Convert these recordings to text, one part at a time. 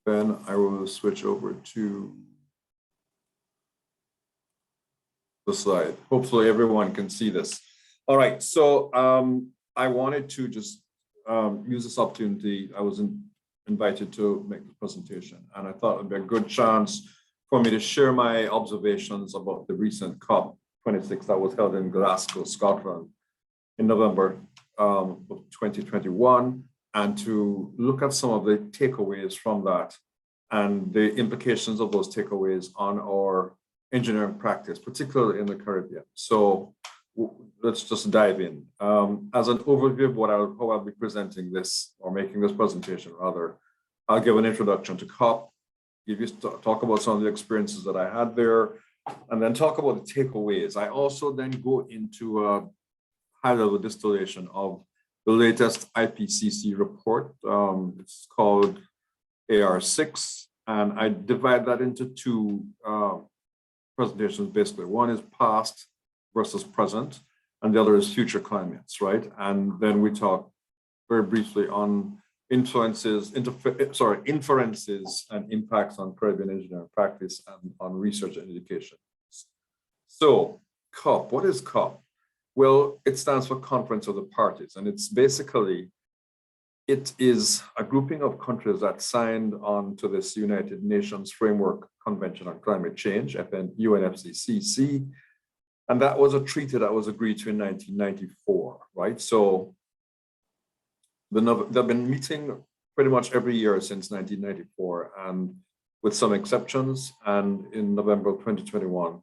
then I will switch over to the slide. Hopefully everyone can see this. All right, so I wanted to just use this opportunity. I was invited to make the presentation, and I thought it'd be a good chance for me to share my observations about the recent COP26 that was held in Glasgow, Scotland in November of 2021, and to look at some of the takeaways from that and the implications of those takeaways on our engineering practice, particularly in the Caribbean. So let's just dive in. As an overview of how I'll be presenting this, or making this presentation rather, I'll give an introduction to COP, talk about some of the experiences that I had there, and then talk about the takeaways. I also then go into a high-level distillation of the latest IPCC report. It's called AR6, and I divide that into two presentations, basically. One is past versus present, and the other is future climates, right? And then we talk very briefly on inferences and impacts on Caribbean engineering practice and on research and education. So COP, what is COP? Well, it stands for Conference of the Parties, and it's basically, it is a grouping of countries that signed on to this United Nations Framework Convention on Climate Change, UNFCCC, and that was a treaty that was agreed to in 1994, right? So they've been meeting pretty much every year since 1994, and with some exceptions. And in November of 2021,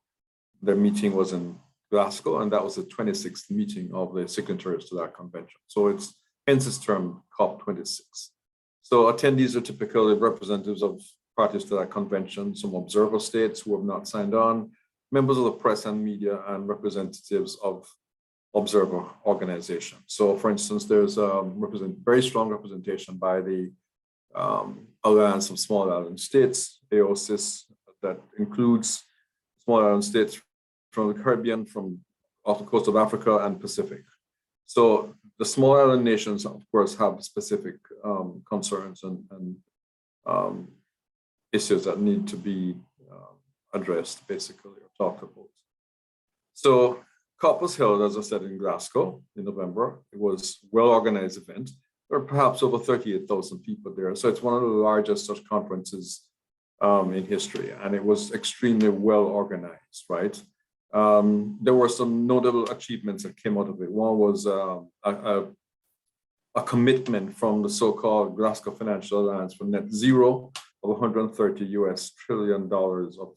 their meeting was in Glasgow, and that was the 26th meeting of the signatories to that convention. So it's hence its term COP26. So attendees are typically representatives of parties to that convention, some observer states who have not signed on, members of the press and media, and representatives of observer organizations. So for instance, there's very strong representation by the Alliance of Small Island States, AOSIS, that includes small island states from the Caribbean, from off the coast of Africa and Pacific. So the small island nations, of course, have specific concerns and issues that need to be addressed, basically, or talked about. So COP was held, as I said, in Glasgow in November. It was a well-organized event. There were perhaps over 38,000 people there. So it's one of the largest such conferences in history, and it was extremely well-organized, right? There were some notable achievements that came out of it. One was a commitment from the so-called Glasgow Financial Alliance for net zero of $130 trillion of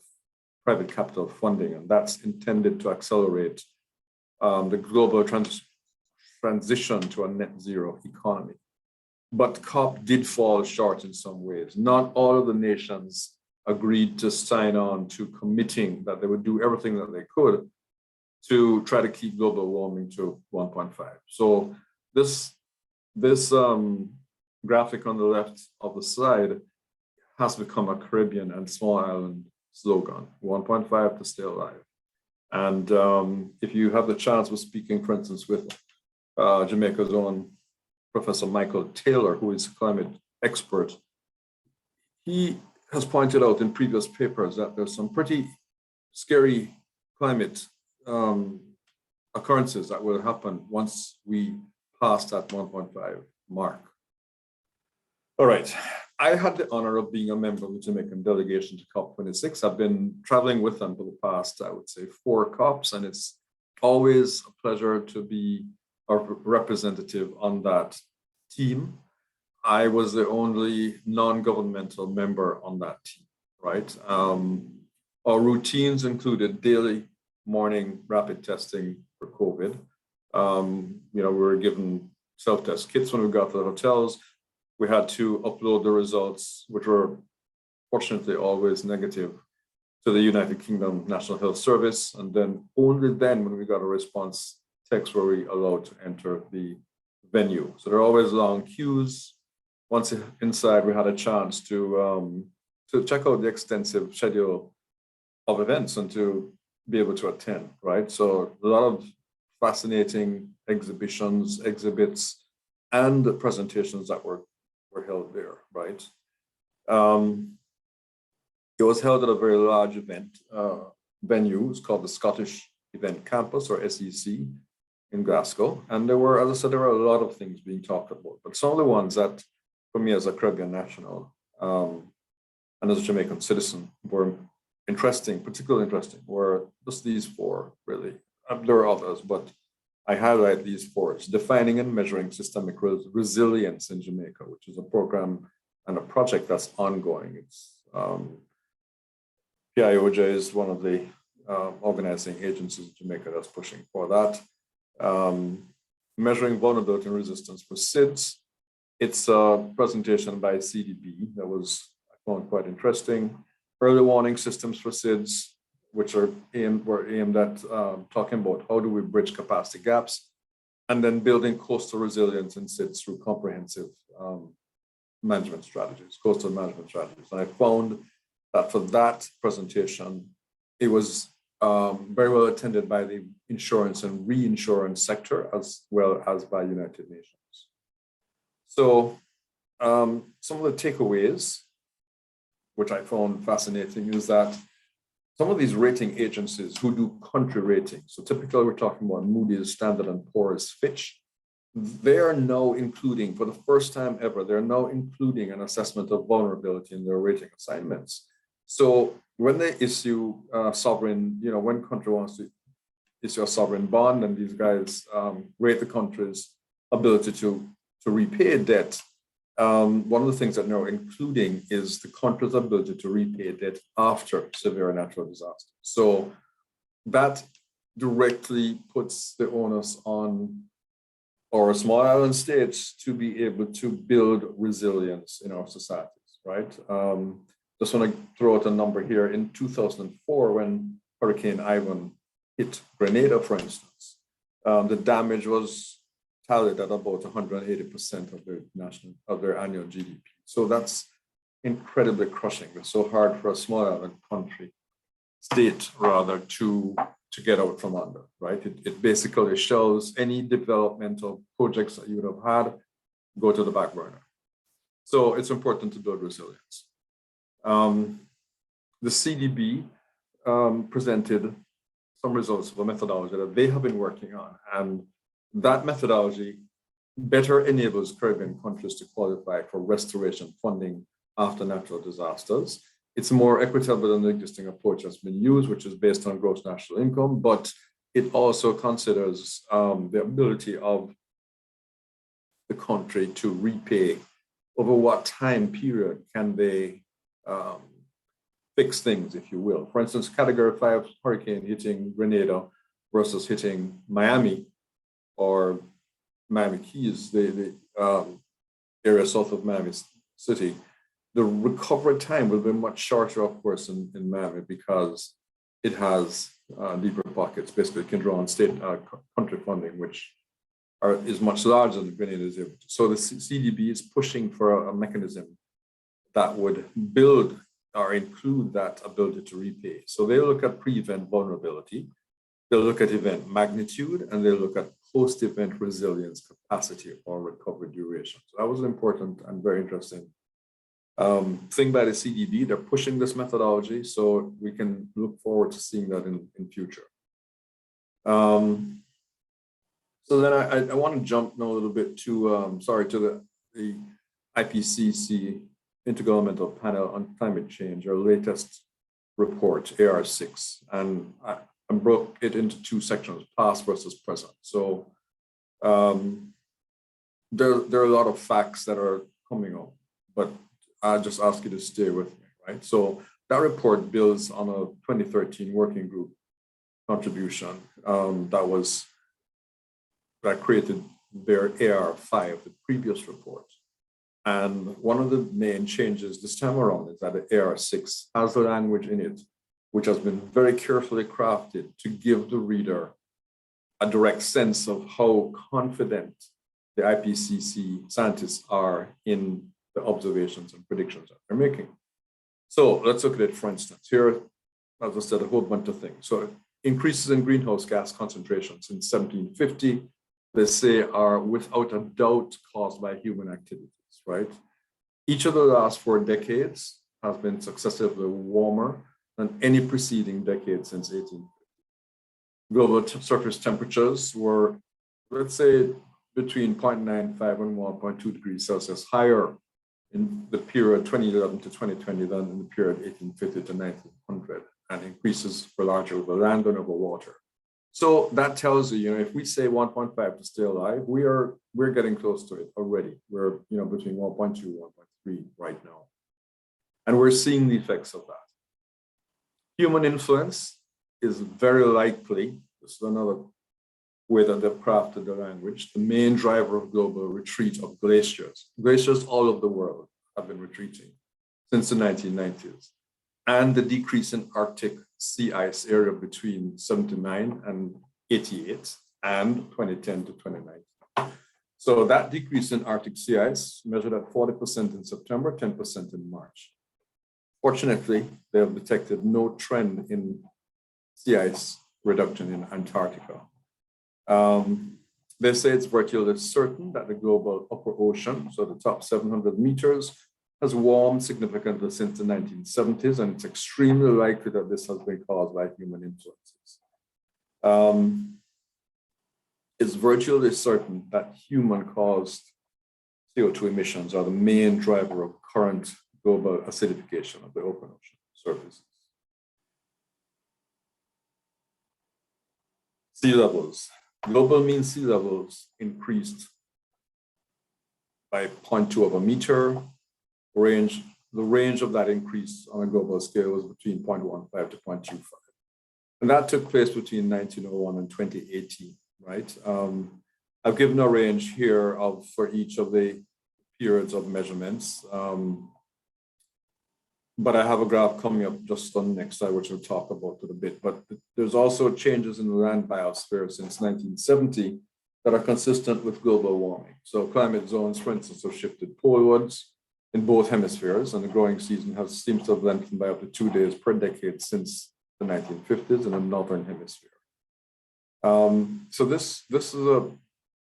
private capital funding, and that's intended to accelerate the global transition to a net zero economy. But COP did fall short in some ways. Not all of the nations agreed to sign on to committing that they would do everything that they could to try to keep global warming to 1.5. So this graphic on the left of the slide has become a Caribbean and small island slogan, 1.5 to stay alive. And if you have the chance of speaking, for instance, with Jamaica's own Professor Michael Taylor, who is a climate expert, he has pointed out in previous papers that there's some pretty scary climate occurrences that will happen once we pass that 1.5 mark. All right, I had the honor of being a member of the Jamaican delegation to COP26. I've been traveling with them for the past, I would say, 4 COPs, and it's always a pleasure to be a representative on that team. I was the only non-governmental member on that team, right? Our routines included daily morning rapid testing for COVID. We were given self-test kits when we got to the hotels. We had to upload the results, which were fortunately always negative, to the United Kingdom National Health Service. And then only then, when we got a response text, were we allowed to enter the venue. So there are always long queues. Once inside, we had a chance to check out the extensive schedule of events and to be able to attend, right? So a lot of fascinating exhibitions, exhibits, and presentations that were held there, right? It was held at a very large event venue. It's called the Scottish Event Campus, or SEC, in Glasgow. And there were, as I said, there were a lot of things being talked about. But some of the ones that, for me as a Caribbean national and as a Jamaican citizen, were interesting, particularly interesting, were just these four, really. There are others, but I highlight these four. It's defining and measuring systemic resilience in Jamaica, which is a program and a project that's ongoing. It's PIOJ is one of the organizing agencies in Jamaica that's pushing for that. Measuring vulnerability and resistance for SIDS. It's a presentation by CDB that was, I found, quite interesting. Early warning systems for SIDS, which were aimed at talking about how do we bridge capacity gaps, and then building coastal resilience in SIDS through comprehensive management strategies, coastal management strategies. And I found that for that presentation, it was very well attended by the insurance and reinsurance sector, as well as by United Nations. So some of the takeaways, which I found fascinating, is that some of these rating agencies who do country ratings, so typically we're talking about Moody's, Standard & Poor's, Fitch, they are now including, for the first time ever, they're now including an assessment of vulnerability in their rating assignments. So when they issue sovereign, when country wants to issue a sovereign bond, and these guys rate the country's ability to repay debt, one of the things that they're including is the country's ability to repay debt after severe natural disaster. So that directly puts the onus on our small island states to be able to build resilience in our societies, right? Just want to throw out a number here. In 2004, when Hurricane Ivan hit Grenada, for instance, the damage was tallied at about 180% of their annual GDP. So that's incredibly crushing. It's so hard for a small island state rather, to get out from under, right? It basically shows any developmental projects that you would have had go to the back burner. So it's important to build resilience. The CDB presented some results of a methodology that they have been working on, and that methodology better enables Caribbean countries to qualify for restoration funding after natural disasters. It's more equitable than the existing approach that's been used, which is based on gross national income, but it also considers the ability of the country to repay. Over what time period can they fix things, if you will? For instance, Category 5 hurricane hitting Grenada versus hitting Miami or Miami Keys, the area south of Miami City. The recovery time will be much shorter, of course, in Miami, because it has deeper pockets. Basically, it can draw on state country funding, which is much larger than Grenada is able to. So the CDB is pushing for a mechanism that would build or include that ability to repay. So they look at pre-event vulnerability, they'll look at event magnitude, and they'll look at post-event resilience capacity or recovery duration. So that was an important and very interesting thing by the CDB. They're pushing this methodology, so we can look forward to seeing that in future. So then I want to jump now a little bit to, to the IPCC Intergovernmental Panel on Climate Change, our latest report, AR6. And I broke it into two sections, past versus present. So there are a lot of facts that are coming up, but I just ask you to stay with me, right? So that report builds on a 2013 working group contribution that created their AR5, the previous report. And one of the main changes this time around is that the AR6 has the language in it, which has been very carefully crafted to give the reader a direct sense of how confident the IPCC scientists are in the observations and predictions that they're making. So let's look at it, for instance. Here, as I said, a whole bunch of things. So increases in greenhouse gas concentration since 1750, they say, are without a doubt caused by human activities, right? Each of the last 4 decades has been successively warmer than any preceding decade since 1850. Global surface temperatures were, let's say, between 0.95 and 1.2 degrees Celsius higher in the period 2011 to 2020 than in the period 1850 to 1900, and increases were larger over land than over water. So that tells you, if we say 1.5 to stay alive, we're getting close to it already. We're, between 1.2 and 1.3 right now. And we're seeing the effects of that. Human influence is very likely, this is another way that they've crafted the language, the main driver of global retreat of glaciers. Glaciers all over the world have been retreating since the 1990s. And the decrease in Arctic sea ice area between 79 and 88 and 2010 to 2019. So that decrease in Arctic sea ice measured at 40% in September, 10% in March. Fortunately, they have detected no trend in sea ice reduction in Antarctica. They say it's virtually certain that the global upper ocean, so the top 700 meters, has warmed significantly since the 1970s, and it's extremely likely that this has been caused by human influences. It's virtually certain that human-caused CO2 emissions are the main driver of current global acidification of the open ocean surfaces. Sea levels. Global mean sea levels increased by 0.2 of a meter. The range of that increase on a global scale was between 0.15 to 0.25. And that took place between 1901 and 2018, right? I've given a range here for each of the periods of measurements. But I have a graph coming up just on the next slide, which we'll talk about it a bit. But there's also changes in the land biosphere since 1970 that are consistent with global warming. So climate zones, for instance, have shifted polewards in both hemispheres, and the growing season seems to have lengthened by up to 2 days per decade since the 1950s in the northern hemisphere. So this is a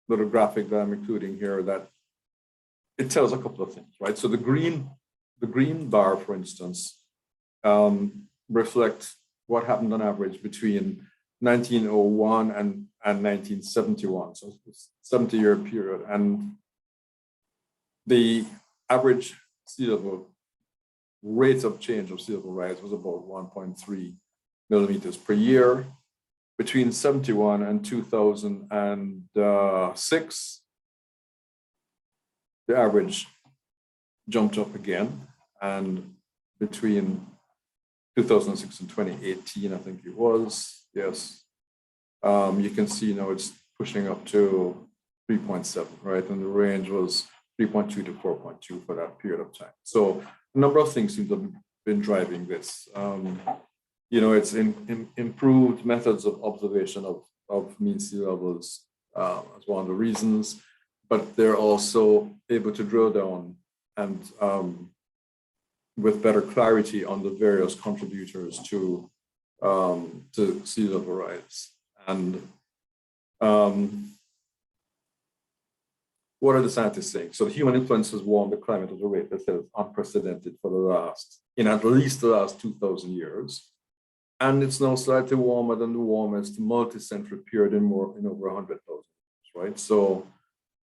little graphic that I'm including here that it tells a couple of things, right? So the green bar, for instance, reflect what happened on average between 1901 and 1971, so it's a 70-year period. And the average sea level rate of change of sea level rise was about 1.3 millimeters per year. Between 71 and 2006, the average jumped up again, and between 2006 and 2018, I think it was, yes, you can see now it's pushing up to 3.7, right? And the range was 3.2 to 4.2 for that period of time. So a number of things seem to have been driving this. It's improved methods of observation of mean sea levels as one of the reasons, but they're also able to drill down and with better clarity on the various contributors to sea level rise. And what are the scientists saying? So human influence has warmed the climate at a rate that is unprecedented in at least the last 2,000 years. And it's now slightly warmer than the warmest multi-century period in over 100,000 years, right? So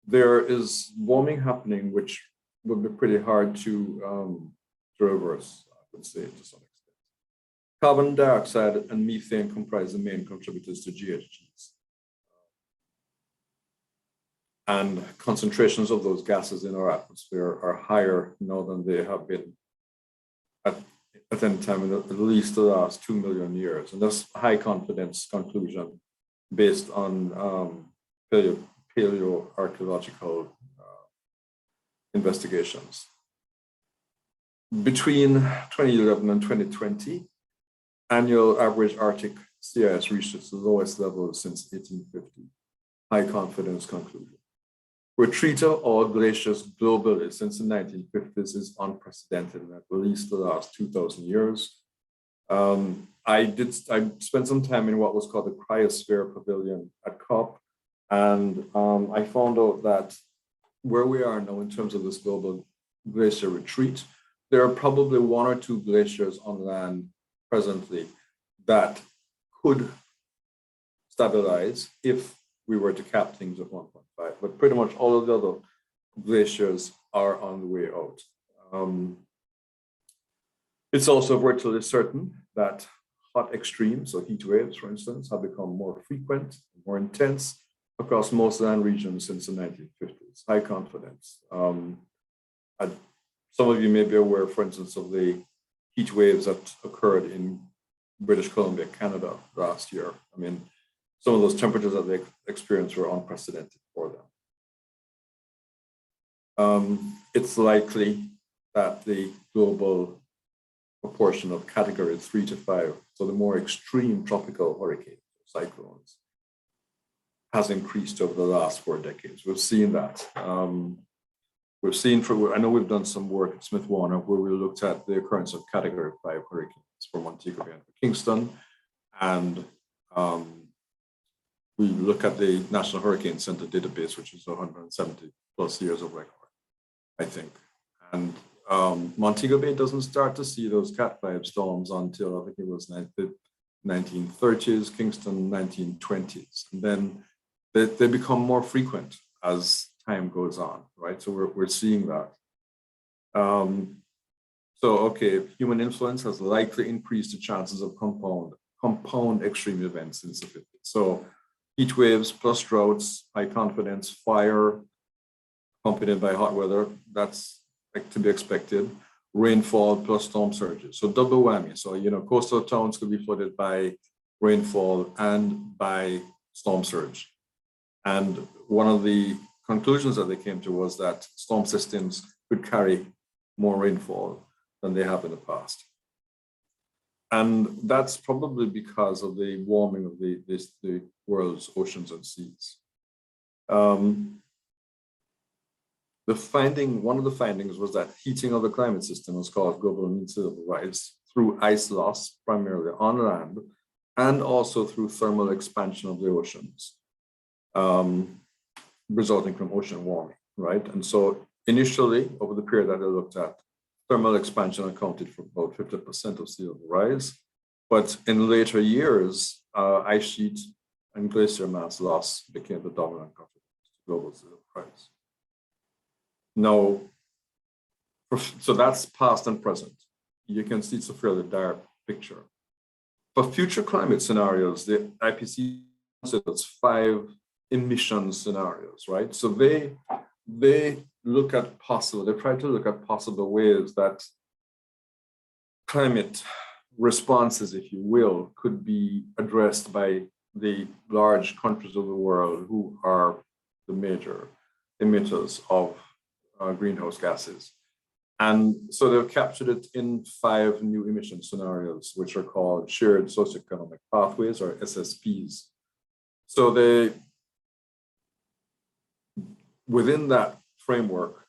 there is warming happening, which would be pretty hard to reverse, I would say, to some extent. Carbon dioxide and methane comprise the main contributors to GHGs. And concentrations of those gases in our atmosphere are higher now than they have been at any time in at least the last 2 million years. And that's a high confidence conclusion based on paleoarchaeological investigations. Between 2011 and 2020, annual average Arctic sea ice reached its lowest level since 1850. High confidence conclusion. Retreat of all glaciers globally since the 1950s is unprecedented in at least the last 2,000 years. I spent some time in what was called the Cryosphere Pavilion at COP, and I found out that where we are now in terms of this global glacier retreat. There are probably one or two glaciers on land presently that could stabilize if we were to cap things at 1.5, but pretty much all of the other glaciers are on the way out. It's also virtually certain that hot extremes, so heat waves, for instance, have become more frequent, more intense across most land regions since the 1950s. High confidence. Some of you may be aware, for instance, of the heat waves that occurred in British Columbia, Canada last year. I mean, some of those temperatures that they experienced were unprecedented for them. It's likely that the global proportion of category 3 to 5, so the more extreme tropical hurricanes, cyclones, has increased over the last 4 decades. We've seen that. We've seen, I know we've done some work at Smith Warner where we looked at the occurrence of category 5 hurricanes for Montego Bay and for Kingston. And we look at the National Hurricane Center database, which is 170 plus years of record, I think. And Montego Bay doesn't start to see those Cat 5 storms until I think it was the 1930s, Kingston 1920s. And then they become more frequent as time goes on, right? So we're seeing that. So, okay, human influence has likely increased the chances of compound extreme events since the 50s. So heat waves plus droughts, high confidence, fire, accompanied by hot weather, that's to be expected. Rainfall plus storm surges. So double whammy. So, you know, coastal towns could be flooded by rainfall and by storm surge. And one of the conclusions that they came to was that storm systems could carry more rainfall than they have in the past. And that's probably because of the warming of the world's oceans and seas. One of the findings was that heating of the climate system has caused global mean sea level rise through ice loss, primarily on land, and also through thermal expansion of the oceans, resulting from ocean warming, right? And so initially, over the period that I looked at, thermal expansion accounted for about 50% of sea level rise. But in later years, ice sheet and glacier mass loss became the dominant contributor to global sea level rise. Now, so that's past and present. You can see it's a fairly dire picture. For future climate scenarios, the IPCC considers 5 emission scenarios, right? So they look at they try to look at possible ways that climate responses, if you will, could be addressed by the large countries of the world who are the major emitters of greenhouse gases. And so they've captured it in 5 new emission scenarios, which are called shared socioeconomic pathways, or SSPs. So within that framework,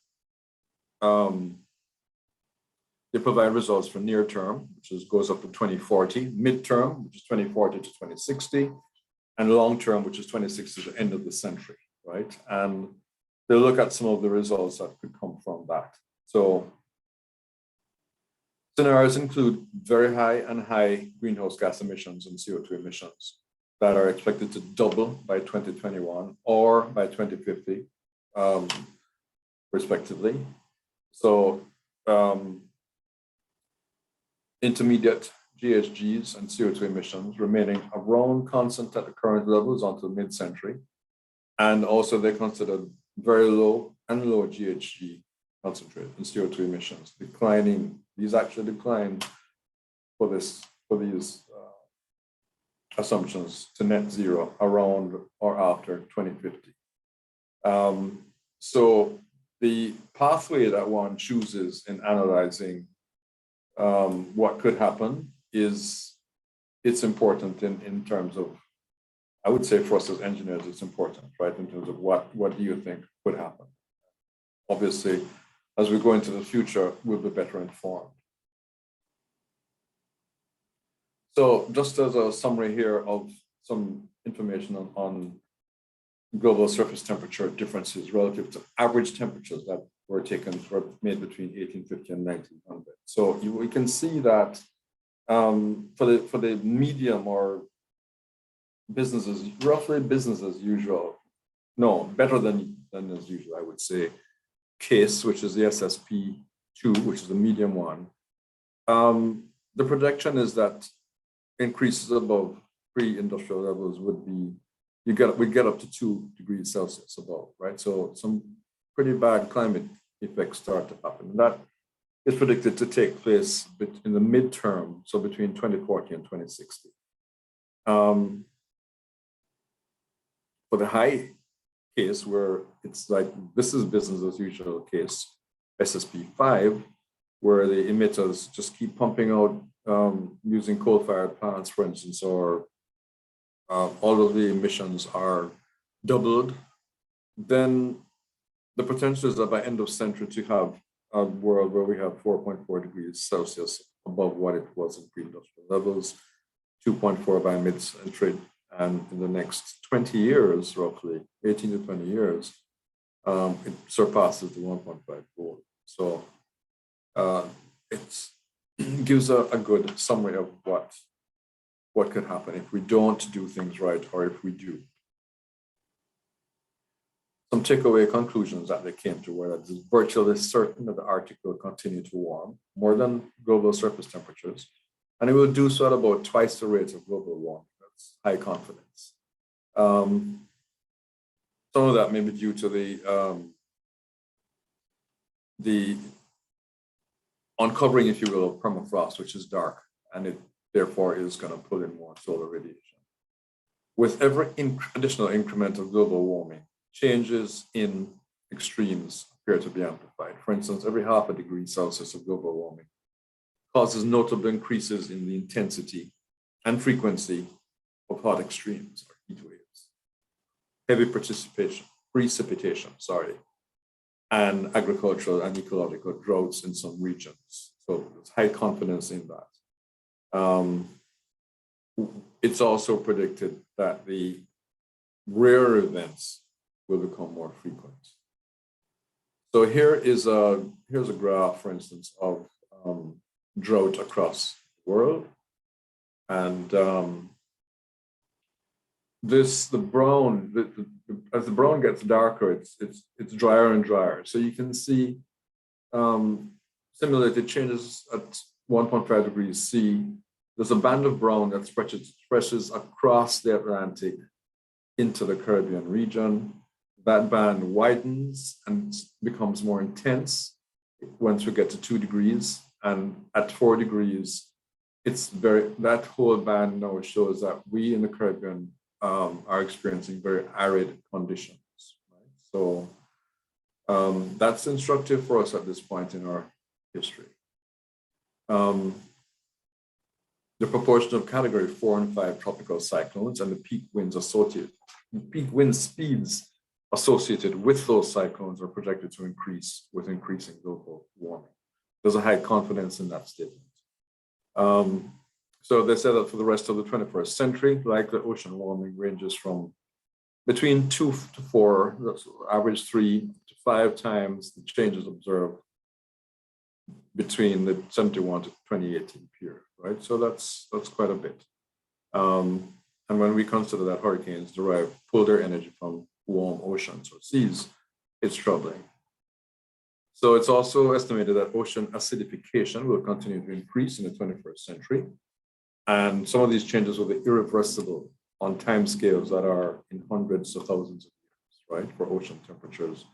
they provide results for near term, which goes up to 2040, midterm, which is 2040 to 2060, and long term, which is 2060 to the end of the century, right? And they look at some of the results that could come from that. So scenarios include very high and high greenhouse gas emissions and CO2 emissions that are expected to double by 2021 or by 2050, respectively. So intermediate GHGs and CO2 emissions remaining around constant at the current levels until mid-century. And also they consider very low and low GHG concentrate and CO2 emissions declining. These actually declined for these assumptions to net zero around or after 2050. So the pathway that one chooses in analyzing what could happen it's important in terms of, I would say for us as engineers, it's important, right? In terms of what do you think could happen? Obviously, as we go into the future, we'll be better informed. So just as a summary here of some information on global surface temperature differences relative to average temperatures that were made between 1850 and 1900. So we can see that for the medium or businesses, roughly business as usual, no, better than as usual, I would say, case, which is the SSP2, which is the medium one. The projection is that increases above pre-industrial levels would be, we'd get up to 2 degrees Celsius above, right? So some pretty bad climate effects start to happen. And that is predicted to take place in the midterm, so between 2040 and 2060. For the high case, where it's like, this is business as usual case, SSP5, where the emitters just keep pumping out using coal-fired plants, for instance, or all of the emissions are doubled, then the potential is that by end of century to have a world where we have 4.4 degrees Celsius above what it was in pre-industrial levels, 2.4 by mid-century, and in the next 20 years, roughly 18 to 20 years, it surpasses the 1.5 goal. So it gives a good summary of what could happen if we don't do things right, or if we do. Some takeaway conclusions that they came to were that it's virtually certain that the Arctic will continue to warm more than global surface temperatures, and it will do so at about twice the rate of global warming. That's high confidence. Some of that may be due to the uncovering, if you will, of permafrost, which is dark, and it therefore is going to pull in more solar radiation. With every additional increment of global warming, changes in extremes appear to be amplified. For instance, every half a degree Celsius of global warming causes notable increases in the intensity and frequency of hot extremes or heat waves, heavy precipitation, and agricultural and ecological droughts in some regions. So there's high confidence in that. It's also predicted that the rare events will become more frequent. So here's a graph, for instance, of drought across the world, and as the brown gets darker, it's drier and drier. So you can see similarly, it changes at 1.5 degrees C. There's a band of brown that stretches across the Atlantic into the Caribbean region. That band widens and becomes more intense once we get to 2 degrees. And at 4 degrees, that whole band now shows that we in the Caribbean are experiencing very arid conditions. Right? So that's instructive for us at this point in our history. The proportion of category 4 and 5 tropical cyclones and the peak wind speeds associated with those cyclones are projected to increase with increasing global warming. There's a high confidence in that statement. So they said that for the rest of the 21st century, like the ocean warming ranges from between 2 to 4, that's average 3 to 5 times the changes observed between the 71 to 2018 period, right? So that's quite a bit. And when we consider that hurricanes pull their energy from warm oceans or seas, it's troubling. So it's also estimated that ocean acidification will continue to increase in the 21st century. And some of these changes will be irreversible on timescales that are in hundreds of thousands of years, right, for ocean temperatures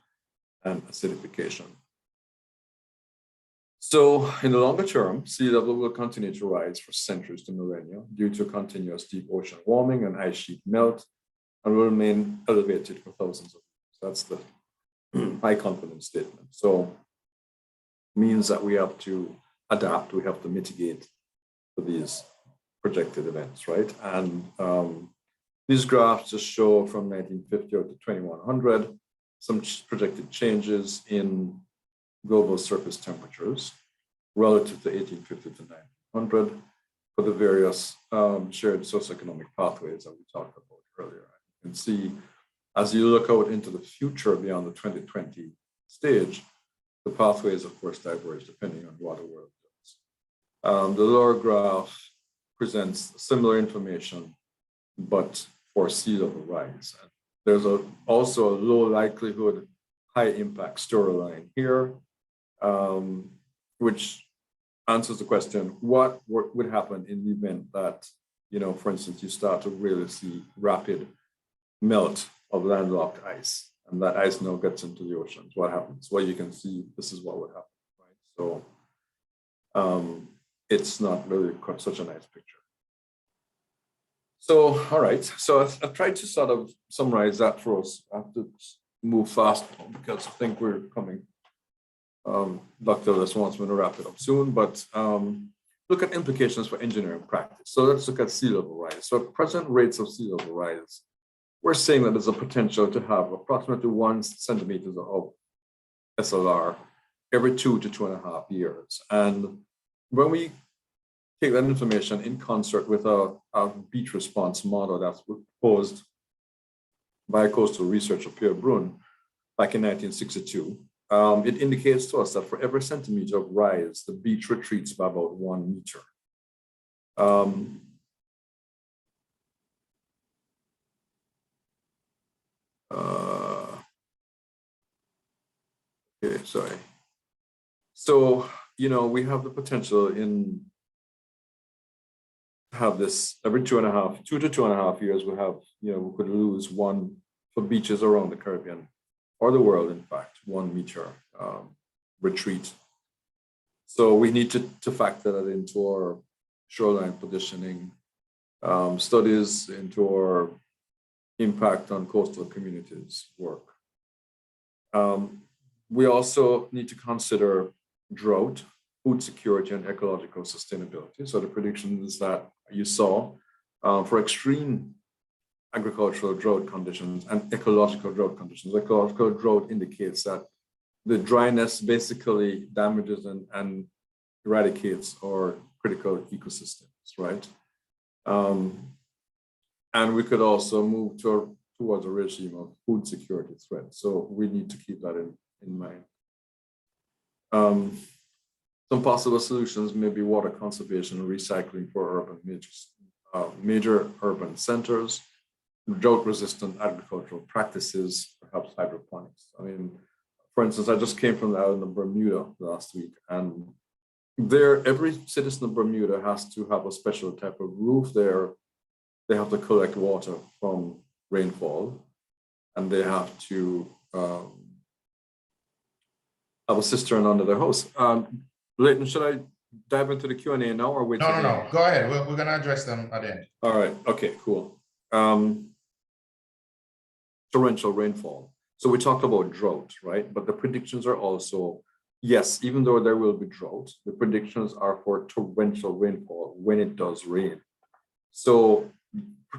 and acidification. So in the longer term, sea level will continue to rise for centuries to millennia due to continuous deep ocean warming and ice sheet melt, and will remain elevated for thousands of years. That's the high confidence statement. So means that we have to adapt, we have to mitigate for these projected events, right? And these graphs just show from 1950 to 2100 some projected changes in global surface temperatures relative to 1850 to 1900 for the various shared socioeconomic pathways that we talked about earlier. You can see as you look out into the future beyond the 2020 stage, The pathways, of course, diverge depending on what the world does. The lower graph presents similar information, but for sea level rise. And there's also a low likelihood, high impact storyline here, which answers the question, what would happen in the event that, for instance, you start to really see rapid melt of landlocked ice, and that ice now gets into the oceans. What happens? Well, you can see this is what would happen, right? So it's not really such a nice picture. So, all right. So I've tried to sort of summarize that for us. I have to move fast because I think we're coming. Dr. Ellis wants me to wrap it up soon, but look at implications for engineering practice. So let's look at sea level rise. So at present rates of sea level rise, we're saying that there's a potential to have approximately 1 centimeter of SLR every 2 to 2.5 years. And when we take that information in concert with a beach response model that's proposed by coastal researcher Pierre Brun back in 1962, it indicates to us that for every centimeter of rise, the beach retreats by about 1 meter. Okay, sorry. So, we have the potential have this every 2 to 2.5 years, we have, we could lose 1 for beaches around the Caribbean or the world, in fact, 1 meter retreat. So we need to factor that into our shoreline positioning studies, into our impact on coastal communities work. We also need to consider drought, food security, and ecological sustainability. So the predictions that you saw for extreme agricultural drought conditions and ecological drought conditions. Ecological drought indicates that the dryness basically damages and eradicates our critical ecosystems, right? And we could also move towards a regime of food security threat. So we need to keep that in mind. Some possible solutions may be water conservation and recycling for urban major urban centers, drought-resistant agricultural practices, perhaps hydroponics. I mean, for instance, I just came from the island of Bermuda last week, and every citizen of Bermuda has to have a special type of roof there. They have to collect water from rainfall, and they have to have a cistern under their house. Leighton, should I dive into the Q&A now or wait? No. Go ahead. We're going to address them at the end. All right. Okay, cool. Torrential rainfall. So we talked about drought, right? But the predictions are also, yes, even though there will be drought, the predictions are for torrential rainfall when it does rain. So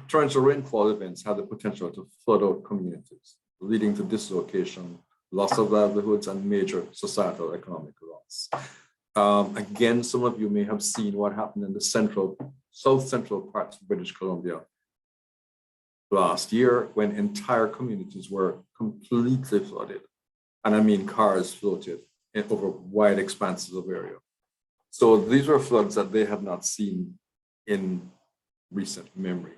torrential rainfall events have the potential to flood out communities, leading to dislocation, loss of livelihoods, and major societal economic loss. Again, some of you may have seen what happened in the south central parts of British Columbia last year when entire communities were completely flooded. And I mean cars floated over wide expanses of area. So these were floods that they had not seen in recent memory.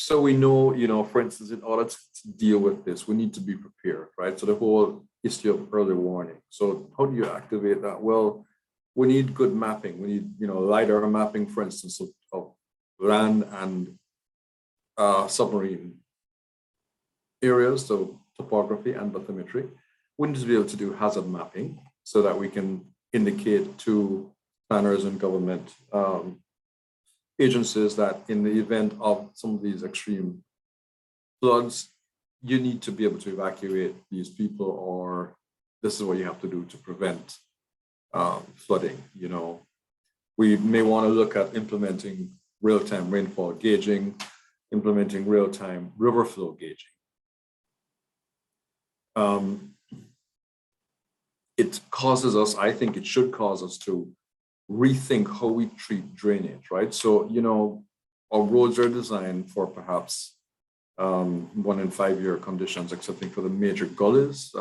So we know, for instance, in order to deal with this, we need to be prepared, right? So the whole issue of early warning. So how do you activate that? Well, we need good mapping. We need, LiDAR mapping, for instance, of land and submarine areas, so topography and bathymetry. We need to be able to do hazard mapping so that we can indicate to planners and government agencies that in the event of some of these extreme floods, you need to be able to evacuate these people, or this is what you have to do to prevent flooding. We may want to look at implementing real-time rainfall gauging, implementing real-time river flow gauging. It causes us, I think it should cause us to rethink how we treat drainage, right? So, our roads are designed for perhaps 1 in 5 year conditions, excepting for the major gullies.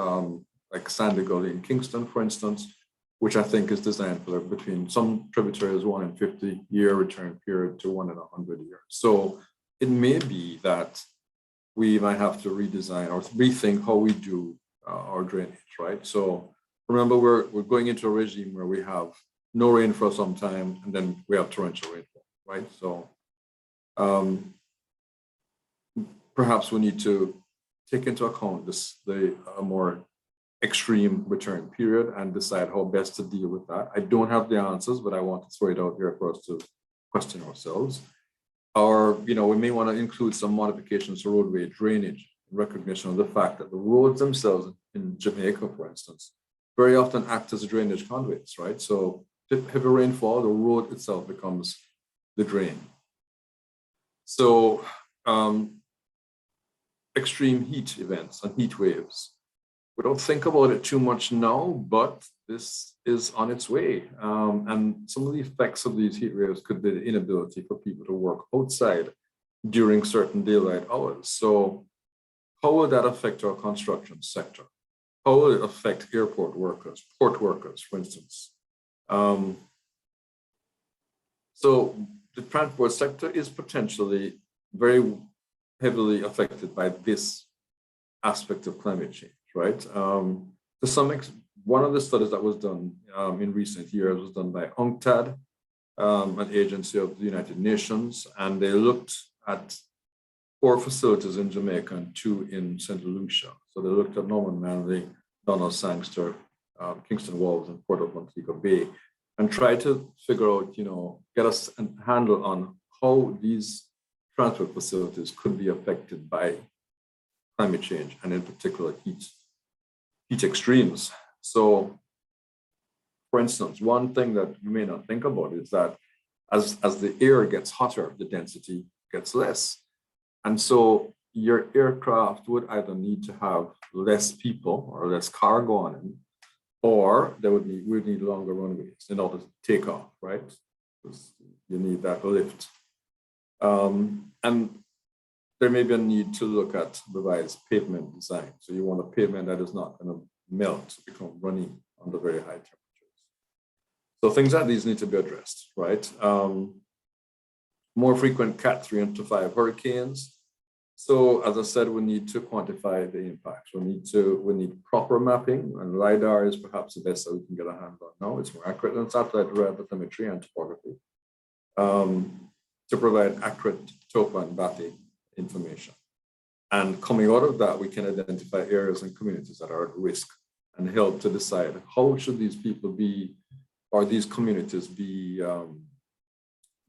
like Sandy Gully in Kingston, for instance, which I think is designed for between some tributaries 1 in 50-year return period to 1 in 100 years. So it may be that we might have to redesign or rethink how we do our drainage, right? So remember, we're going into a regime where we have no rain for some time, and then we have torrential rainfall, right? So perhaps we need to take into account the more extreme return period and decide how best to deal with that. I don't have the answers, but I want to throw it out here for us to question ourselves. Or, we may want to include some modifications to roadway drainage in recognition of the fact that the roads themselves in Jamaica, for instance, very often act as drainage conduits, right? So heavy rainfall, the road itself becomes the drain. So extreme heat events and heat waves. We don't think about it too much now, but this is on its way. And some of the effects of these heat waves could be the inability for people to work outside during certain daylight hours. So how will that affect our construction sector? How will it affect airport workers, port workers, for instance? So the transport sector is potentially very heavily affected by this aspect of climate change, right? To some extent, one of the studies that was done in recent years was done by Cont'd, an agency of the United Nations, and they looked at 4 facilities in Jamaica and 2 in St. Lucia. So they looked at Norman Manley, Donald Sangster, Kingston Walls, and Port of Montego Bay, and tried to figure out, get us a handle on how these transport facilities could be affected by climate change, and in particular heat extremes. So, for instance, one thing that you may not think about is that as the air gets hotter, the density gets less. And so your aircraft would either need to have less people or less cargo on it, or we'd need longer runways in order to take off, right? Because you need that lift. And there may be a need to look at revised pavement design. So you want a pavement that is not going to melt, become runny under very high temperatures. So things like these need to be addressed, right? More frequent Cat 3 and 5 hurricanes. So as I said, we need to quantify the impacts. We need proper mapping, and LiDAR is perhaps the best that we can get a hand on now. It's more accurate than satellite bathymetry and topography to provide accurate topo and bathy information. And coming out of that, we can identify areas and communities that are at risk and help to decide how should these people be, or these communities be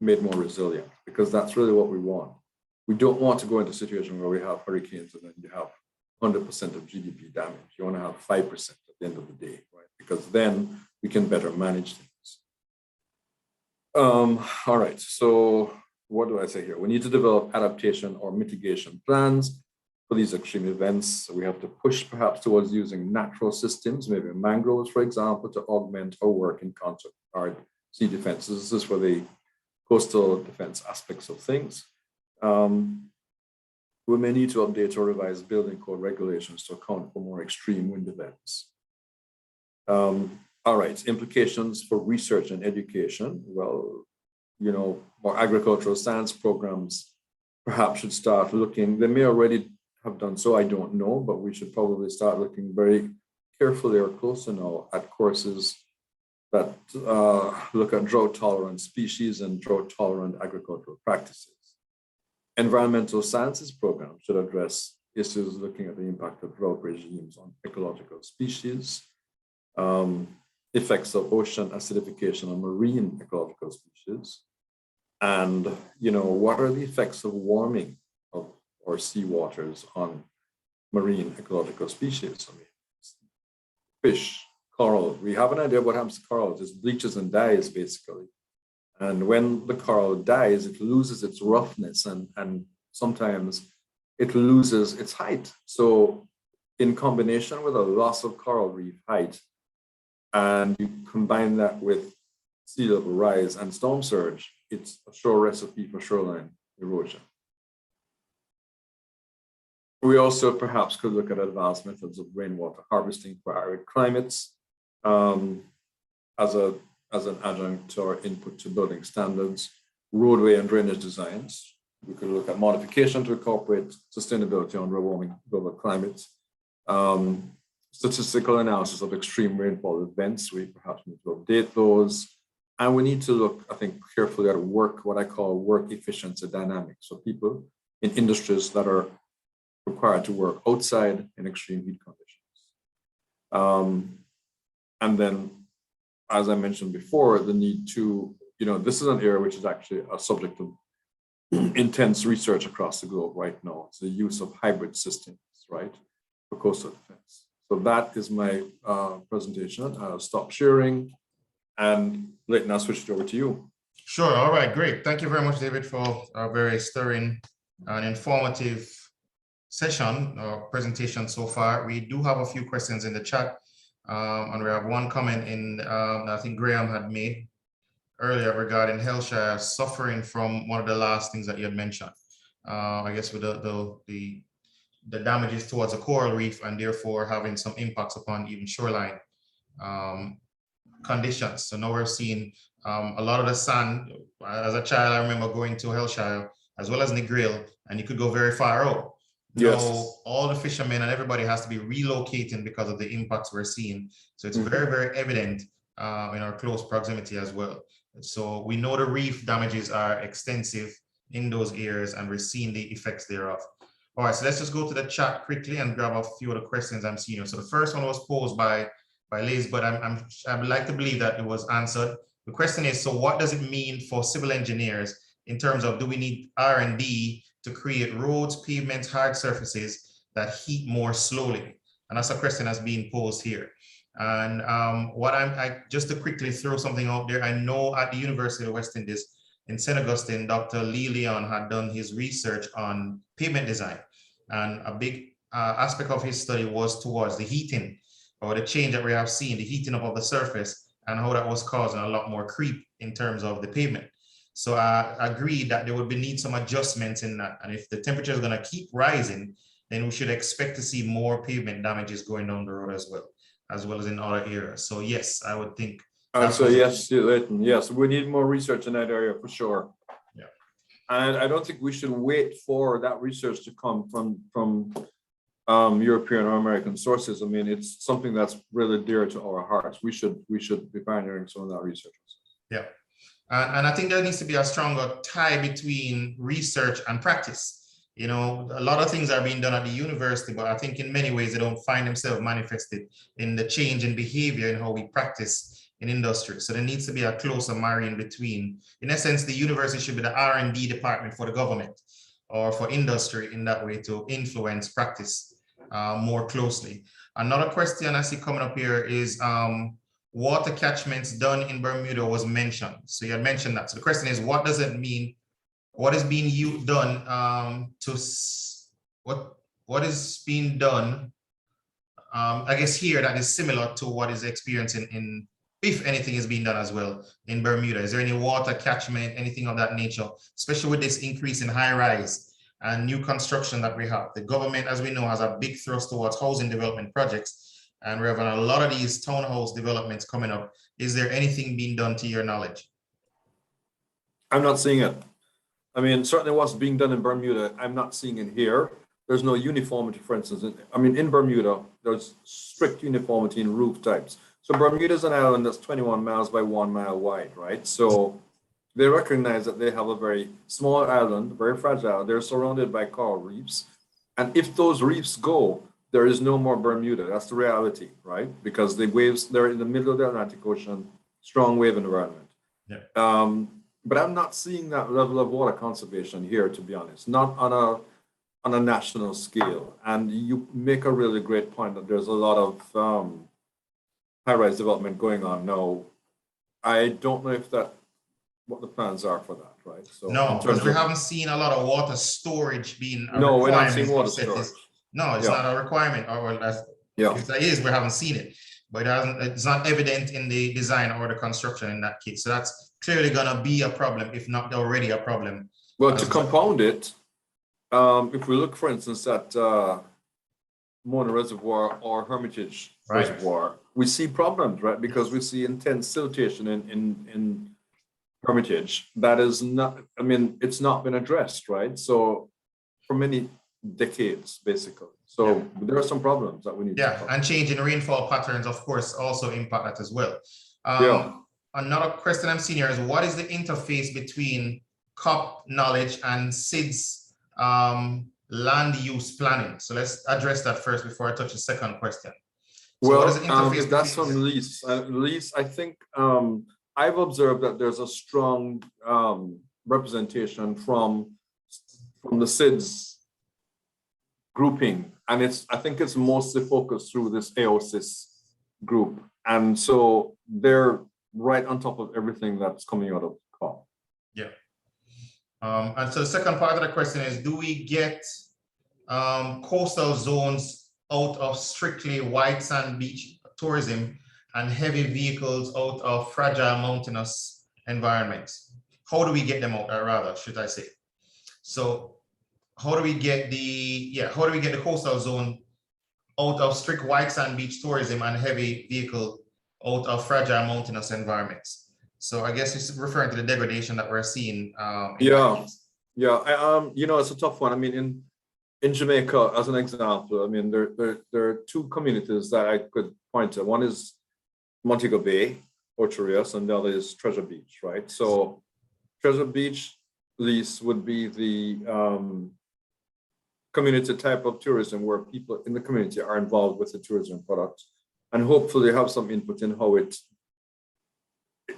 made more resilient, because that's really what we want. We don't want to go into a situation where we have hurricanes and then you have 100% of GDP damage. You want to have 5% at the end of the day, right? Because then we can better manage things. All right, so what do I say here? We need to develop adaptation or mitigation plans for these extreme events. We have to push perhaps towards using natural systems, maybe mangroves, for example, to augment our work in concert our sea defenses. This is for the coastal defense aspects of things. We may need to update or revise building code regulations to account for more extreme wind events. All right, implications for research and education. Well, more agricultural science programs perhaps should start looking, they may already have done so, I don't know, but we should probably start looking very carefully or closer now at courses that look at drought-tolerant species and drought-tolerant agricultural practices. Environmental sciences programs should address issues looking at the impact of drought regimes on ecological species, effects of ocean acidification on marine ecological species, and what are the effects of warming of our seawaters on marine ecological species? I mean, fish, coral. We have an idea of what happens to corals. It bleaches and dies basically. And when the coral dies, it loses its roughness and sometimes it loses its height. So in combination with a loss of coral reef height, and you combine that with sea level rise and storm surge, it's a sure recipe for shoreline erosion. We also perhaps could look at advanced methods of rainwater harvesting for arid climates as an adjunct or input to building standards, roadway and drainage designs. We could look at modification to incorporate sustainability on warming global climate, statistical analysis of extreme rainfall events. We perhaps need to update those. And we need to look, I think, carefully at what I call work efficiency dynamics. So people in industries that are required to work outside in extreme heat conditions. And then, as I mentioned before, the need to, this is an area which is actually a subject of intense research across the globe right now. It's the use of hybrid systems, right, for coastal defense. So that is my presentation. I'll stop sharing. And Leighton, I'll switch it over to you. Sure. All right. Great. Thank you very much, David, for a very stirring and informative session or presentation so far. We do have a few questions in the chat, and we have one comment in I think Graham had made earlier regarding Hellshire suffering from one of the last things that you had mentioned. I guess with the damages towards a coral reef and therefore having some impacts upon even shoreline conditions. So now we're seeing a lot of the sand. As a child, I remember going to Hellshire as well as Negril, and you could go very far out. Yes. Now, all the fishermen and everybody has to be relocating because of the impacts we're seeing. So it's very, very evident in our close proximity as well. So we know the reef damages are extensive in those areas, and we're seeing the effects thereof. All right, so let's just go to the chat quickly and grab a few of the questions I'm seeing. So the first one was posed by Liz, but I would like to believe that it was answered. The question is, so what does it mean for civil engineers in terms of, do we need R&D to create roads, pavements, hard surfaces that heat more slowly? And that's a question that's being posed here. And just to quickly throw something out there, I know at the University of West Indies in St. Augustine, Dr. Lee Leon had done his research on pavement design. And a big aspect of his study was towards the heating, or the change that we have seen, the heating up of the surface, and how that was causing a lot more creep in terms of the pavement. So I agreed that there would need some adjustments in that. And if the temperature is going to keep rising, then we should expect to see more pavement damages going down the road as well as in other areas. So yes, I would think. So yes, Leighton, yes, we need more research in that area for sure. Yeah. And I don't think we should wait for that research to come from European or American sources. I mean, it's something that's really dear to our hearts. We should be pioneering some of that research. Yeah. And I think there needs to be a stronger tie between research and practice. A lot of things are being done at the university, but I think in many ways they don't find themselves manifested in the change in behavior and how we practice in industry. So there needs to be a closer marrying between, in essence, the university should be the R&D department for the government or for industry in that way to influence practice more closely. Another question I see coming up here is water catchments done in Bermuda was mentioned. So you had mentioned that. So the question is, what does it mean? What is being done what is being done, I guess here, that is similar to what is experiencing if anything is being done as well in Bermuda? Is there any water catchment, anything of that nature, especially with this increase in high rise and new construction that we have? The government, as we know, has a big thrust towards housing development projects, and we're having a lot of these townhouse developments coming up. Is there anything being done to your knowledge? I'm not seeing it. I mean, certainly what's being done in Bermuda, I'm not seeing it here. There's no uniformity, for instance. In Bermuda, there's strict uniformity in roof types. So Bermuda is an island that's 21 miles by 1 mile wide, right? So they recognize that they have a very small island, very fragile. They're surrounded by coral reefs. And if those reefs go, there is no more Bermuda. That's the reality, right? Because the waves, they're in the middle of the Atlantic Ocean, strong wave environment. Yeah. But I'm not seeing that level of water conservation here, to be honest, not on a national scale. And you make a really great point that there's a lot of high-rise development going on now. I don't know if what the plans are for that, right? So no, because we haven't seen a lot of water storage being a no, requirement. we're not seeing water storage. No, it's not a requirement. Or if that is, we haven't seen it. But it's not evident in the design or the construction in that case. So that's clearly going to be a problem, if not already a problem. Well, to compound it, if we look, for instance, at Mona Reservoir or Hermitage Reservoir, we see problems, right? Because we see intense siltation in Hermitage. That is not, I mean, it's not been addressed, right? So for many decades, basically. So there are some problems that we need to talk about. And change in rainfall patterns, of course, also impact that as well. Another question I'm seeing here is, what is the interface between COP knowledge and SID's land use planning? So let's address that first before I touch the second question. So well, what is the interface that's from Lise. Lise, I think I've observed that there's a strong representation from the SIDS grouping, and I think it's mostly focused through this AOSIS group, and so they're right on top of everything that's coming out of COP. And so the second part of the question is, do we get coastal zones out of strictly white sand beach tourism and heavy vehicles out of fragile mountainous environments? How do we get them out, rather, should I say? So how do we get the coastal zone out of strict white sand beach tourism and heavy vehicle out of fragile mountainous environments? So I guess it's referring to the degradation that we're seeing. You know, it's a tough one. I mean, in Jamaica, as an example, I mean, there are two communities that I could point to. One is Montego Bay, Ocho Rios, and the other is Treasure Beach, right? So Treasure Beach lease would be the community type of tourism where people in the community are involved with the tourism product and hopefully have some input in how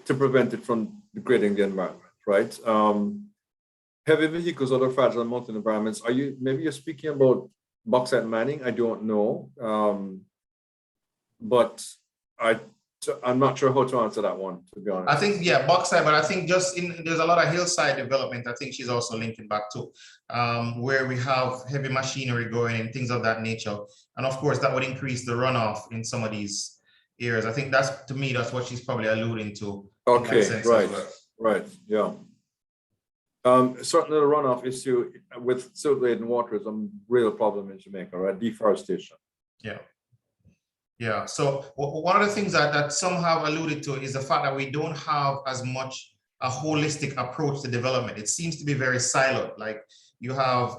to prevent it from degrading the environment, right? Heavy vehicles, other fragile mountain environments. Maybe you're speaking about bauxite mining? I don't know, but I'm not sure how to answer that one, to be honest. I think, bauxite, but I think there's a lot of hillside development. I think she's also linking back to where we have heavy machinery going and things of that nature. And of course, that would increase the runoff in some of these areas. I think to me, that's what she's probably alluding to. Okay, right, yeah. Certainly the runoff issue with silt-laden water is a real problem in Jamaica, right? Deforestation. Yeah. So one of the things that some have alluded to is the fact that we don't have as much a holistic approach to development. It seems to be very siloed. Like you have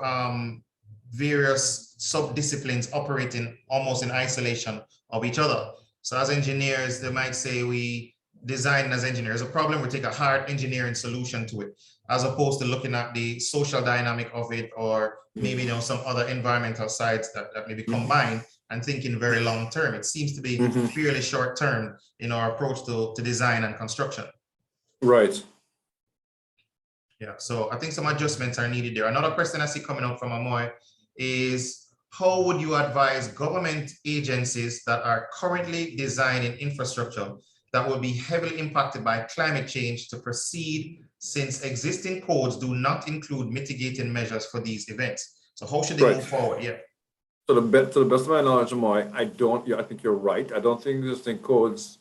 various sub-disciplines operating almost in isolation of each other. So as engineers, they might say we design as engineers a problem, we take a hard engineering solution to it, as opposed to looking at the social dynamic of it, or maybe some other environmental sides that maybe combine and thinking very long term. It seems to be fairly short term in our approach to design and construction. Right. Yeah, so I think some adjustments are needed there. Another question I see coming up from Amoy is, how would you advise government agencies that are currently designing infrastructure that will be heavily impacted by climate change to proceed, since existing codes do not include mitigating measures for these events? So how should they move forward? Yeah. So to the best of my knowledge, Amoy, I think you're right. I don't think existing codes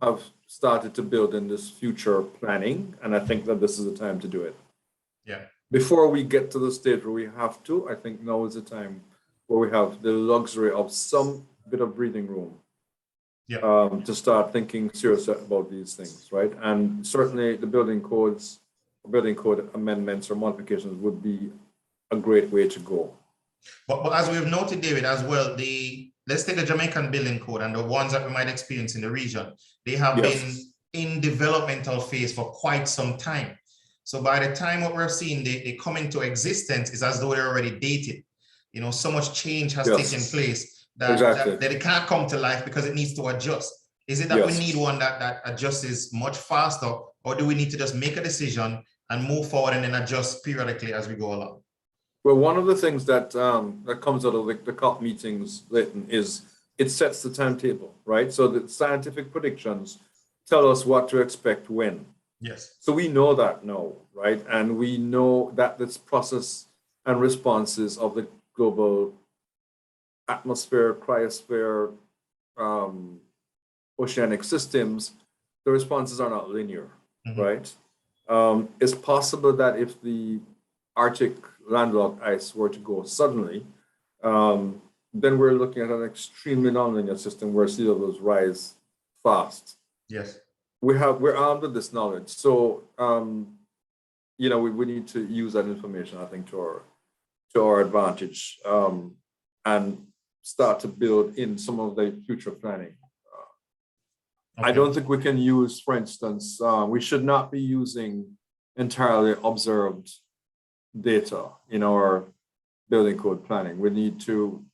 have started to build in this future planning, and I think that this is the time to do it. Yeah. Before we get to the stage where we have to, I think now is the time where we have the luxury of some bit of breathing room to start thinking seriously about these things, right? And certainly the building code amendments or modifications would be a great way to go. But as we've noted, David, as well, let's take the Jamaican building code and the ones that we might experience in the region. They have been in developmental phase for quite some time. So by the time what we're seeing, they come into existence, is as though they're already dated. So much change has taken place that it can't come to life because it needs to adjust. Is it that we need one that adjusts much faster, or do we need to just make a decision and move forward and then adjust periodically as we go along? Well, one of the things that comes out of the COP meetings, Leighton, is it sets the timetable, right? So the scientific predictions tell us what to expect when. Yes. So we know that now, right? And we know that this process and responses of the global atmosphere, cryosphere, oceanic systems, the responses are not linear, right? It's possible that if the Arctic landlocked ice were to go suddenly, then we're looking at an extremely nonlinear system where sea levels rise fast. Yes. We're armed with this knowledge. So, you know, we need to use that information, I think, to our advantage, and start to build in some of the future planning. I don't think we can use, for instance, we should not be using entirely observed data in our building code planning. We need to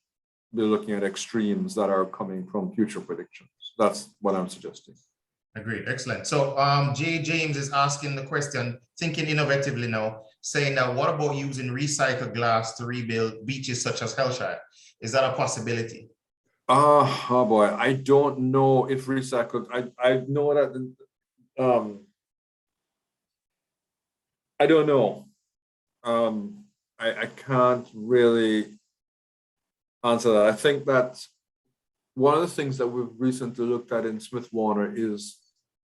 be looking at extremes that are coming from future predictions. That's what I'm suggesting. Agreed. Excellent. So J. James is asking the question, thinking innovatively now, saying that what about using recycled glass to rebuild beaches such as Hellshire? Is that a possibility? Oh boy, I don't know if recycled. I know that I don't know. I can't really answer that. I think that one of the things that we've recently looked at in Smith Warner is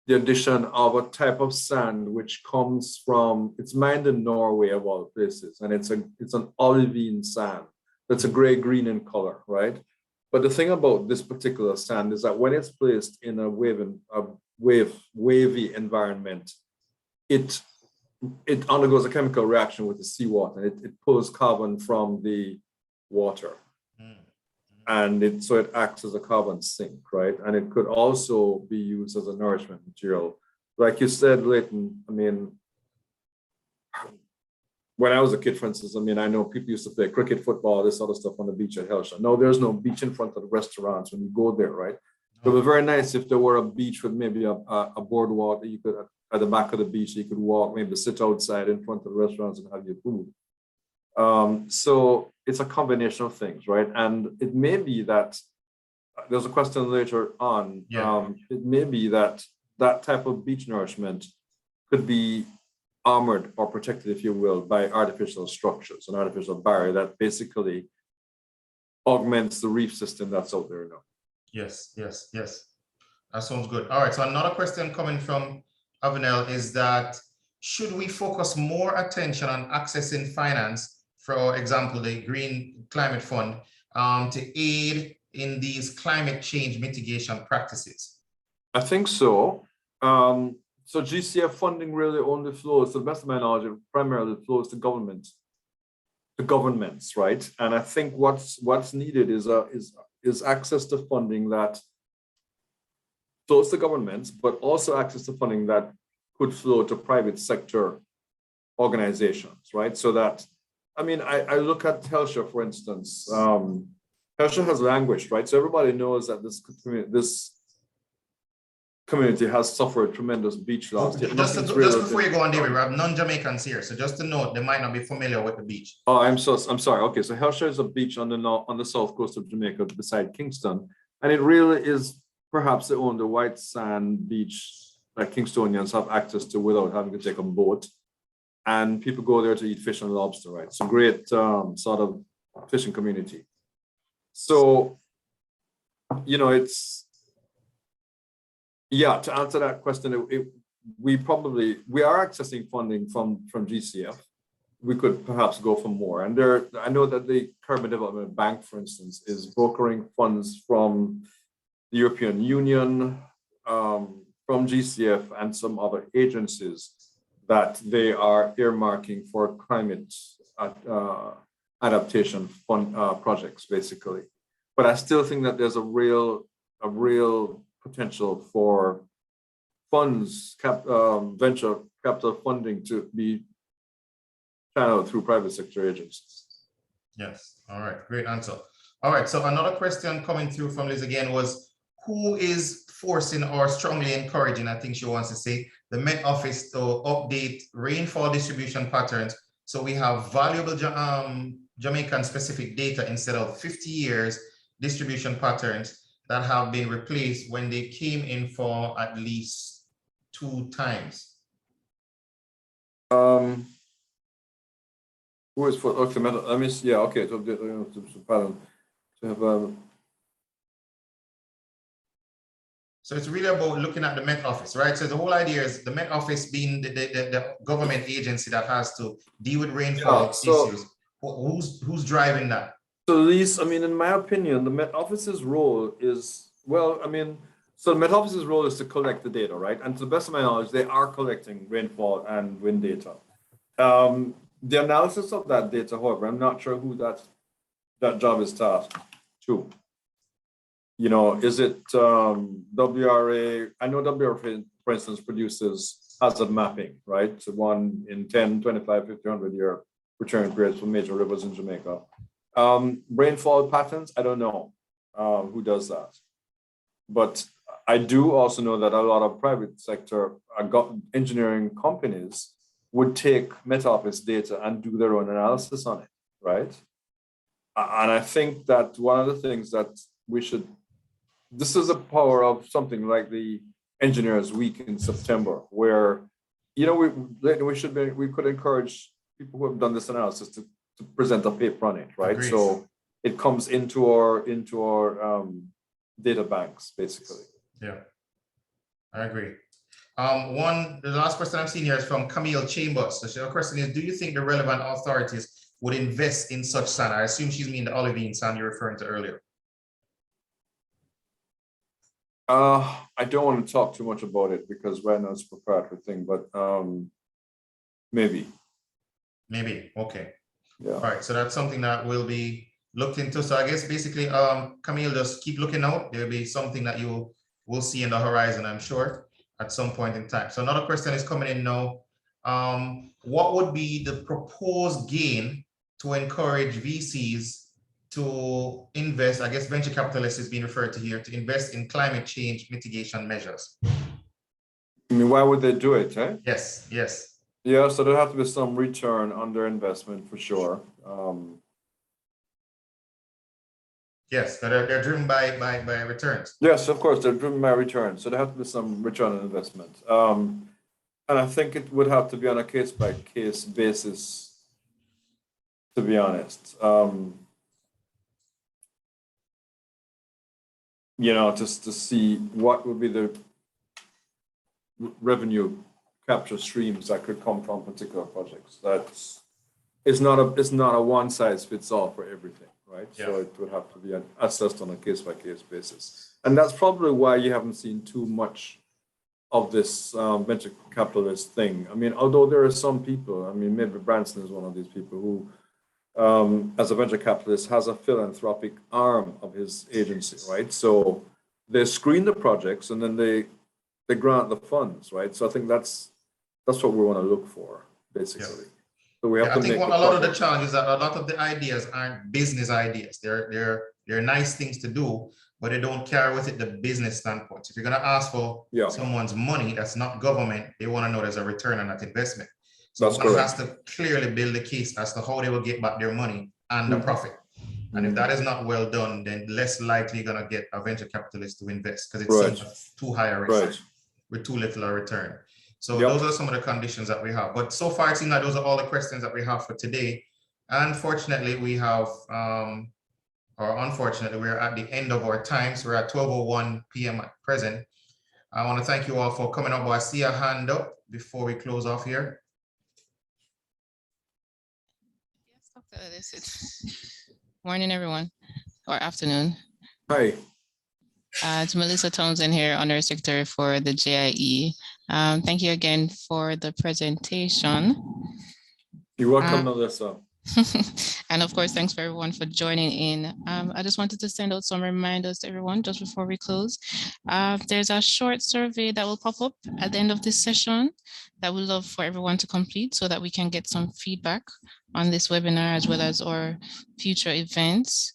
the addition of a type of sand which comes from, it's mined in Norway of all places, and it's an olivine sand that's a gray-green in color, right? But the thing about this particular sand is that when it's placed in a wavy environment, it undergoes a chemical reaction with the seawater, and it pulls carbon from the water. And so it acts as a carbon sink, right? And it could also be used as a nourishment material. Like you said, Leighton, I mean, when I was a kid, for instance, I mean, I know people used to play cricket, football, this other stuff on the beach at Hellshire. No, there's no beach in front of the restaurants when you go there, right? It would be very nice if there were a beach with maybe a boardwalk that you could, at the back of the beach, you could walk, maybe sit outside in front of the restaurants and have your food. So it's a combination of things, right? And it may be that there's a question later on. It may be that that type of beach nourishment could be armored or protected, if you will, by artificial structures, an artificial barrier that basically augments the reef system that's out there now. Yes, yes, yes. That sounds good. All right. So another question coming from Avenel is that should we focus more attention on accessing finance, for example, the Green Climate Fund, to aid in these climate change mitigation practices? I think so. So GCF funding really only flows, to the best of my knowledge, it primarily flows to governments, right? And I think what's needed is access to funding that flows to governments, but also access to funding that could flow to private sector organizations, right? So that, I mean, I look at Hellshire, for instance. Hellshire has languished, right? So everybody knows that this community has suffered tremendous beach loss. Just before you go on, David, we have non-Jamaicans here. So just to note, they might not be familiar with the beach. Oh, I'm sorry. Okay, so Hellshire is a beach on the south coast of Jamaica beside Kingston. And it really is perhaps the only white sand beach that Kingstonians have access to without having to take a boat. And people go there to eat fish and lobster, right? It's a great sort of fishing community. So, you know, to answer that question, we are accessing funding from GCF. We could perhaps go for more. And I know that the Caribbean Development Bank, for instance, is brokering funds from the European Union, from GCF and some other agencies that they are earmarking for climate adaptation fund projects, basically. But I still think that there's a real potential for funds, venture capital funding to be channeled through private sector agencies. Yes. All right. Great answer. All right. So another question coming through from Liz again was, who is forcing or strongly encouraging, I think she wants to say, the Met Office to update rainfall distribution patterns so we have valuable Jamaican specific data instead of 50 years distribution patterns that have been replaced when they came in for at least 2 times? Who is for, okay, let me see, yeah, okay, to pattern to have So it's really about looking at the Met Office, right? So the whole idea is the Met Office being the government agency that has to deal with rainfall issues. Who's driving that? So these, I mean, in my opinion, the Met Office's role is, well, I mean, so the Met Office's role is to collect the data, right? And to the best of my knowledge, they are collecting rainfall and wind data. The analysis of that data, however, I'm not sure who that job is tasked to. You know, is it WRA? I know WRA, for instance, produces hazard mapping, right? So one in 10, 25, 50, 100 year return periods for major rivers in Jamaica. Rainfall patterns, I don't know who does that. But I do also know that a lot of private sector engineering companies would take Met Office data and do their own analysis on it, right? And I think that one of the things that we should, this is the power of something like the Engineers Week in September, where, you know, we could encourage people who have done this analysis to present a paper on it, right? Agreed. So it comes into our data banks, basically. Yeah, I agree. The last question I'm seeing here is from Camille Chambers. So her question is, do you think the relevant authorities would invest in such sand? I assume she's meaning the olivine sand you're referring to earlier. I don't want to talk too much about it because right now it's a proprietary thing, but maybe. Maybe, okay. Yeah. All right, so that's something that will be looked into. So I guess basically, Camille, just keep looking out. There'll be something that you will see in the horizon, I'm sure, at some point in time. So another question is coming in now. What would be the proposed gain to encourage VCs to invest, I guess venture capitalists is being referred to here, to invest in climate change mitigation measures? I mean, why would they do it, eh? Yes, yes. Yeah, so there have to be some return on their investment for sure. Yes, they're driven by returns. Yes, of course, they're driven by returns. So there have to be some return on investment. And I think it would have to be on a case-by-case basis, to be honest. You know, just to see what would be the revenue capture streams that could come from particular projects. It's not a one size fits all for everything, right? Yeah. So it would have to be assessed on a case-by-case basis. And that's probably why you haven't seen too much of this venture capitalist thing. I mean, although there are some people, I mean, maybe Branson is one of these people who, as a venture capitalist, has a philanthropic arm of his agency, right? So they screen the projects and then they grant the funds, right? So I think that's what we want to look for, basically. Yeah. So we have to make. I think a lot of the challenges that a lot of the ideas aren't business ideas. They're nice things to do, but they don't carry with it the business standpoint. So if you're going to ask for someone's money that's not government, they want to know there's a return on that investment. So one has to clearly build a case as to how they will get back their money and the profit. And if that is not well done, then less likely you're going to get a venture capitalist to invest because it seems too high a risk with too little a return. So those are some of the conditions that we have. But so far, it seems like those are all the questions that we have for today. Unfortunately, we have, or unfortunately, we're at the end of our time. So we're at 12:01 p.m. at present. I want to thank you all for coming up. I see a hand up before we close off here. Morning, everyone, or afternoon. Hi. It's Melissa Townsend here, Honorary Secretary for the JIE. Thank you again for the presentation. You're welcome, Melissa. And of course, thanks for everyone for joining in. I just wanted to send out some reminders to everyone just before we close. There's a short survey that will pop up at the end of this session that we'd love for everyone to complete so that we can get some feedback on this webinar as well as our future events.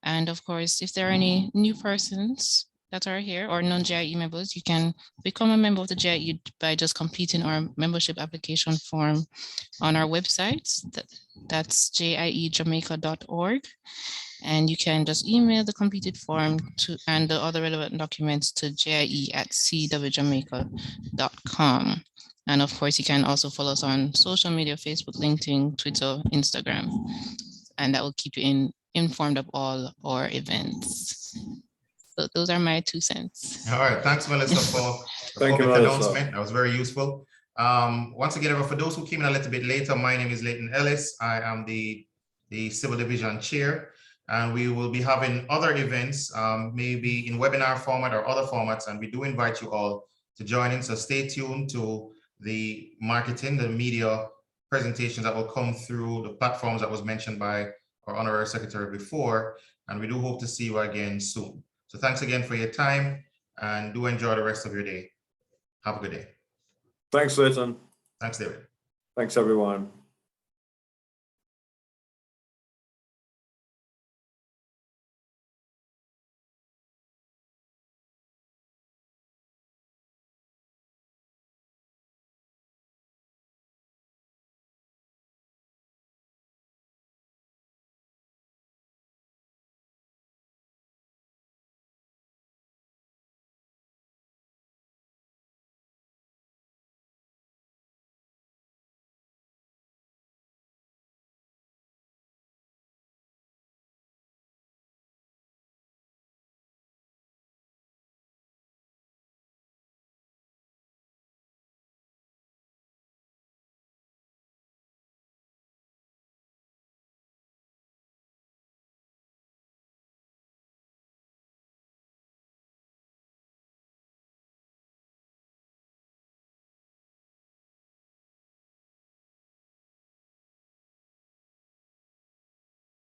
And of course, if there are any new persons that are here or non-JIE members, you can become a member of the JIE by just completing our membership application form on our website. That's jiejamaica.org. And you can just email the completed form and the other relevant documents to jie@cwjamaica.com. And of course, you can also follow us on social media, Facebook, LinkedIn, Twitter, Instagram, and that will keep you informed of all our events. So those are my 2 cents. All right, thanks, Melissa, for the public announcement. That was very useful. Once again, for those who came in a little bit later, my name is Leighton Ellis. I am the the Civil Division Chair. And we will be having other events, maybe in webinar format or other formats. And we do invite you all to join in. So stay tuned to the marketing, the media presentations that will come through the platforms that was mentioned by our Honorary Secretary before. And we do hope to see you again soon. So thanks again for your time, and do enjoy the rest of your day. Have a good day. Thanks, Leighton. Thanks, David. Thanks, everyone.